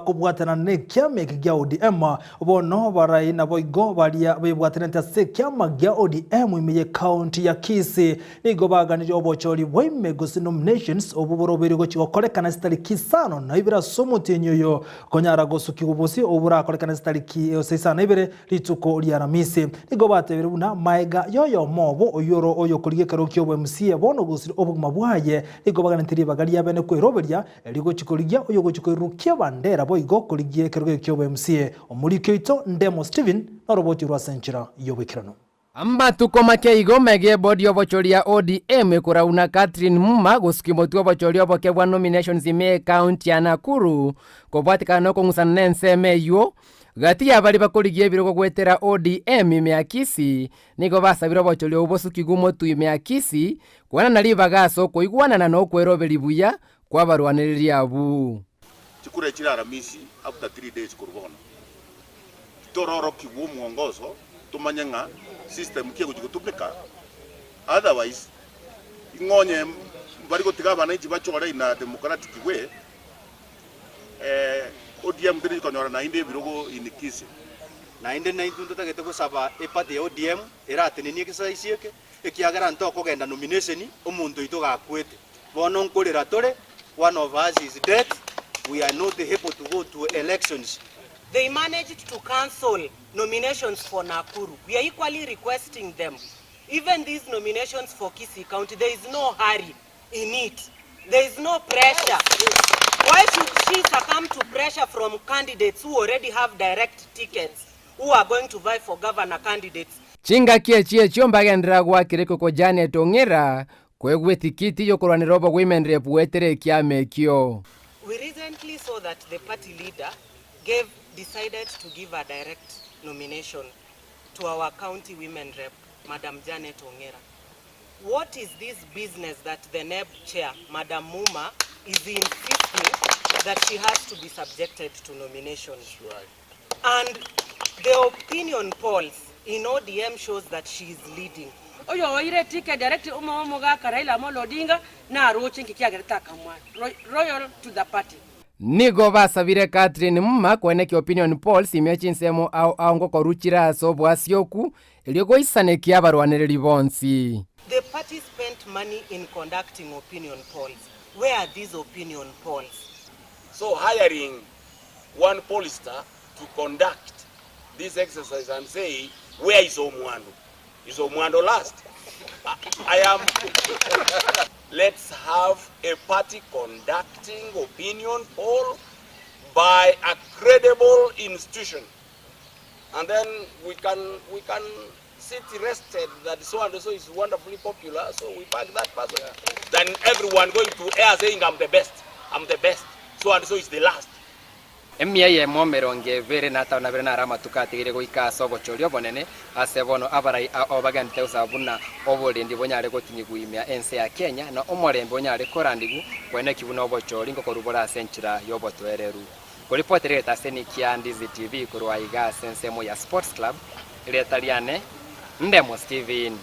kubwatana ne kiama gya ODM bono barai na boigo baria bebwatana ntase kiama gya ODM imiye county ya Kisii nigo baganije obochori boime Gusii nominations obuborobere go chikokolekana sitariki sano na ibira somutenyo yo konyara gosuki ubusi obura kolekana sitariki osisana ibere rituko lyaramisi nigo batebere buna maega yoyo mobo oyoro oyo kuligekero kyo MC bono Gusii obuguma bwaye nigo baganitiri bagalia bene kweroberia eligo chikoligia oyo go chikorukia bandera boigo kuligie keroge kyo MC omurikyo ito Ndemo Steven na roboti rwa senchira yobekirano amba tukomake igomege body obochoria ODM kurauna Catherine Muma gusikimotu obochoria obokebwa nominations ime county ya Nakuru kobwatikana ko ngusana nseme yo gati abali bakoligie birogo gwetera ODM ime ya Kisii nigo basabira obochoria obosuki gumotu ime ya Kisii kwana nali bagaso koigwana na no kweroberi buya kwa barwaniriria abu chikure chirara misi after 3 days kurubona tororo kiwo mwongozo tumanyanga system kiyo kutumika otherwise ingonye bari gotiga bana ichi bachora ina democratic way ODM tiri konyora na inde birogo in Kisii na inde na indu tutagete gusaba epate ODM eratenenie kisaiisieke ekiagara nto kugenda nomination omuntu ito gakwete bono nkorera tore one of us is dead. We are not able to go to elections. They managed to cancel nominations for Nakuru. We are equally requesting them. Even these nominations for Kisii County, there is no hurry in it. There is no pressure. Why should she succumb to pressure from candidates who already have direct tickets, who are going to vie for governor candidates? Chinga kiechie chombagendera gwa kireko ko Janet Ongera kwegwe tikiti yokorwanira obo women rep wetere kiame kyo. We recently saw that the party leader decided to give a direct nomination to our county women rep, Madam Janet Ongera. What is this business that the NEB chair, Madam Muma, is insisting that she has to be subjected to nominations? Right. And the opinion polls in ODM shows that she is leading. Oyo ire ticket direct umoga Raila Amolo Odinga na rochi kikiagereta kamwa royal to the party nigo basabire Catherine Muma kweneke opinion polls imechi nsemo au ngo koruchira sobo asioku eliogo isane kia barwaniriri bonsi. The party spent money in conducting opinion polls. Where are these opinion polls? So hiring one pollster to conduct this exercise and say where is Omwando? Is Omwando last? I am. Let's have a party conducting opinion poll by a credible institution, and then we can sit rested that so and so is wonderfully popular, so we back that person. Then everyone going to air saying I'm the best, so and so is the last. Emia ye momeronge vere nata na vere na rama tukatigire goika sobo chorio bonene asebono abarai obagante usabuna obolindi bonyare gotinyi guimia ense ya Kenya na omorembe bonyare korandigu kwene kibuno obochori ngo korubora senchira yobotwereru kuripotere taseni kia Ndizi TV kurwa iga sensemo ya Sports Club ile Italiane Ndemo Steven.